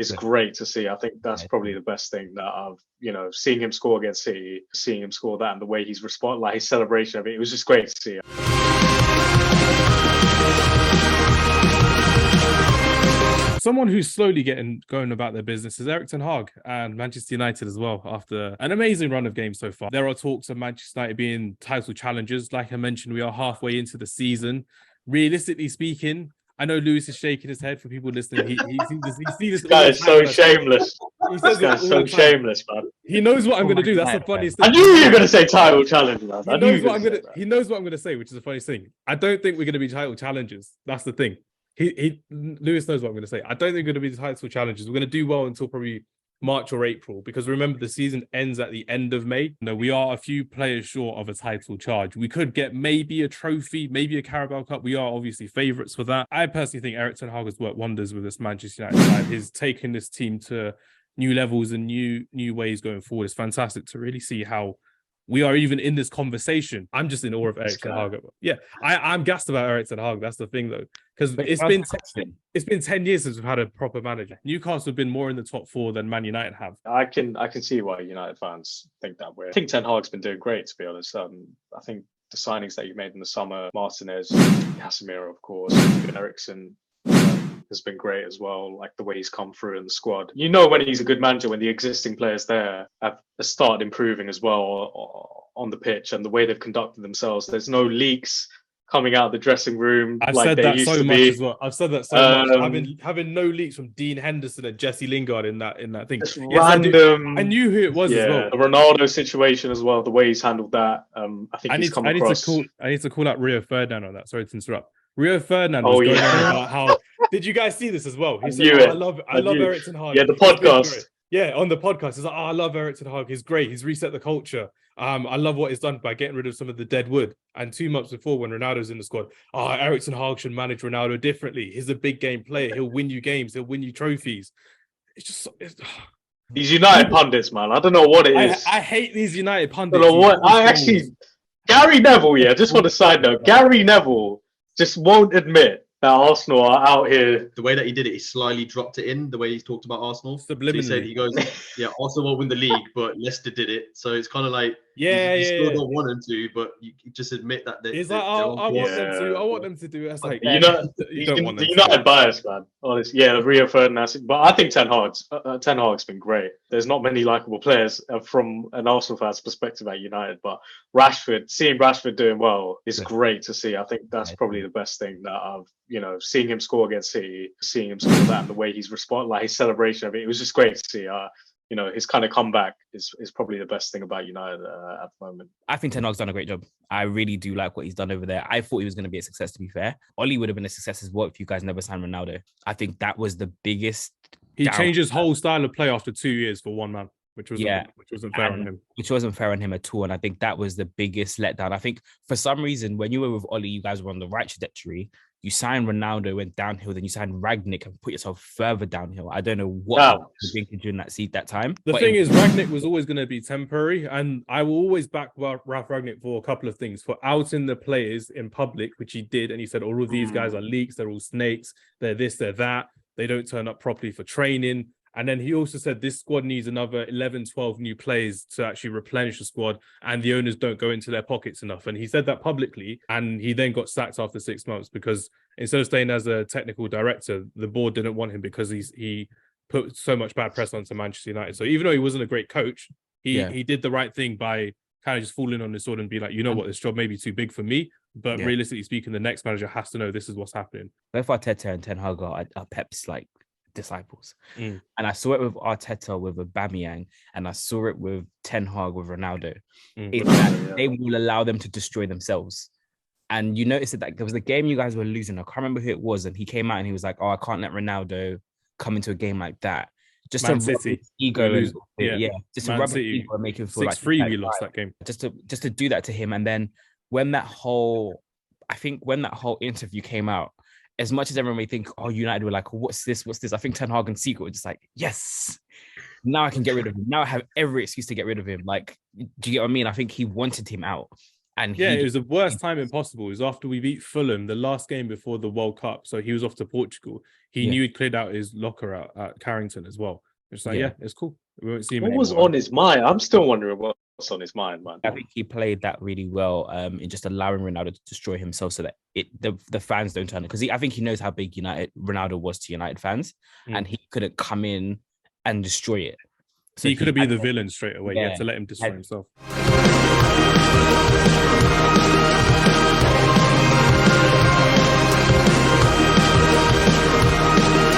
is great to see. I think that's probably the best thing that I've, seeing him score against City, seeing him score that, and the way he's responded, like his celebration of it, it was just great to see. Someone who's slowly going about their business is Erik Ten Hag and Manchester United as well. After an amazing run of games so far, there are talks of Manchester United being title challengers. Like I mentioned, we are halfway into the season. Realistically speaking, I know Lewis is shaking his head for people listening. He sees this guy is so shameless. This guy's so shameless, man. He knows what I'm going to do. That's the funniest thing. I knew you were going to say title challenge, man. He knows what I'm going to say, which is the funniest thing. I don't think we're going to be title challengers. That's the thing. Lewis knows what I'm going to say. I don't think we're going to be title challengers. We're going to do well until probably March or April, because remember, the season ends at the end of May. No, we are a few players short of a title charge. We could get maybe a trophy, maybe a Carabao Cup. We are obviously favourites for that. I personally think Erik Ten Hag has worked wonders with this Manchester United side. He's taken this team to new levels and new ways going forward. It's fantastic to really see how we are even in this conversation. I'm just in awe of Erik Ten Hag. Yeah, I'm gassed about Erik Ten Hag. That's the thing, though, because it's been 10 years since we've had a proper manager. Newcastle have been more in the top four than Man United have. I can see why United fans think that way. I think Ten Hag's been doing great, to be honest. I think the signings that you made in the summer, Martinez, Casemiro, of course, Eriksen, has been great as well. Like the way he's come through in the squad. You know when he's a good manager when the existing players there have started improving as well on the pitch, and the way they've conducted themselves. There's no leaks coming out of the dressing room. I've said that so much as well. I've said that so much. Having no leaks from Dean Henderson and Jesse Lingard in that thing. Yes, random. I knew who it was as well. The Ronaldo situation as well. The way he's handled that. I think he's come across. I need to call out Rio Ferdinand on that. Sorry to interrupt. Rio Ferdinand was going on about how. Did you guys see this as well? He said, I love Erik Ten Hag. Yeah, the podcast. Yeah, on the podcast. He's like, I love Erik Ten Hag. He's great. He's reset the culture. I love what he's done by getting rid of some of the dead wood. And 2 months before, when Ronaldo's in the squad, Erik Ten Hag should manage Ronaldo differently. He's a big game player. He'll win you games. He'll win you trophies. These United pundits, man. I don't know what it is. I hate these United pundits. I don't know what. Gary Neville, just on a side note, Gary Neville just won't admit that Arsenal are out here. The way that he did it, he slyly dropped it in. The way he talked about Arsenal, subliminally. So he goes, Arsenal won't win the league, but Leicester did it. So it's kind of like, you don't want them to, but you just admit that. He's like, I want them to do it. It's like, you don't want them. The United bias, man. Honestly, Rio Ferdinand. But I think Ten Hag's been great. There's not many likable players from an Arsenal fan's perspective at United, but seeing Rashford doing well is great to see. I think that's probably the best thing that I've, seeing him score against City, seeing him score that, and the way he's responded, like his celebration of it, it was just great to see. His kind of comeback is probably the best thing about United at the moment. I think Ten Hag's done a great job. I really do like what he's done over there. I thought he was going to be a success, to be fair. Oli would have been a success as well if you guys never signed Ronaldo. I think that was the biggest. He changed his whole style of play after 2 years for one man, which wasn't fair on him. Which wasn't fair on him at all. And I think that was the biggest letdown. I think for some reason, when you were with Oli, you guys were on the right trajectory. You signed Ronaldo, went downhill, then you signed Rangnick and put yourself further downhill. I don't know what you were thinking during that time. The thing is, Rangnick was always going to be temporary, and I will always back Ralph Rangnick for a couple of things. For outing the players in public, which he did, and he said all of these guys are leaks, they're all snakes, they're this, they're that, they don't turn up properly for training. And then he also said this squad needs another 11, 12 new players to actually replenish the squad, and the owners don't go into their pockets enough. And he said that publicly, and he then got sacked after 6 months because instead of staying as a technical director, the board didn't want him because he put so much bad press onto Manchester United. So even though he wasn't a great coach, he did the right thing by kind of just falling on his sword and be like, you know what, this job may be too big for me, but realistically speaking, the next manager has to know this is what's happening. Both Arteta and Ten Hag are Pep's disciples. And I saw it with Arteta with Aubameyang, and I saw it with Ten Hag with Ronaldo. It's that they will allow them to destroy themselves. And you noticed that there was a game you guys were losing. I can't remember who it was, and he came out and he was like, I can't let Ronaldo come into a game like that. Just Man to City. rub his ego, just to rub his ego and make him feel 6-3 we lost that game. Just to do that to him. And then when that whole interview came out, as much as everyone may think, United were like, what's this? I think Ten Hag and Sukhi were just like, yes, now I can get rid of him. Now I have every excuse to get rid of him. Like, do you get what I mean? I think he wanted him out. And it was the worst timing possible. It was after we beat Fulham, the last game before the World Cup. So he was off to Portugal. He knew he'd cleared out his locker out at Carrington as well. It's like, it's cool. We won't see him What anymore. was on his mind? I'm still wondering what's on his mind, man. I think he played that really well in just allowing Ronaldo to destroy himself so that the fans don't turn it. Because I think he knows how big Ronaldo was to United fans, and he couldn't come in and destroy it. So he couldn't be the villain straight away. He had to let him destroy himself.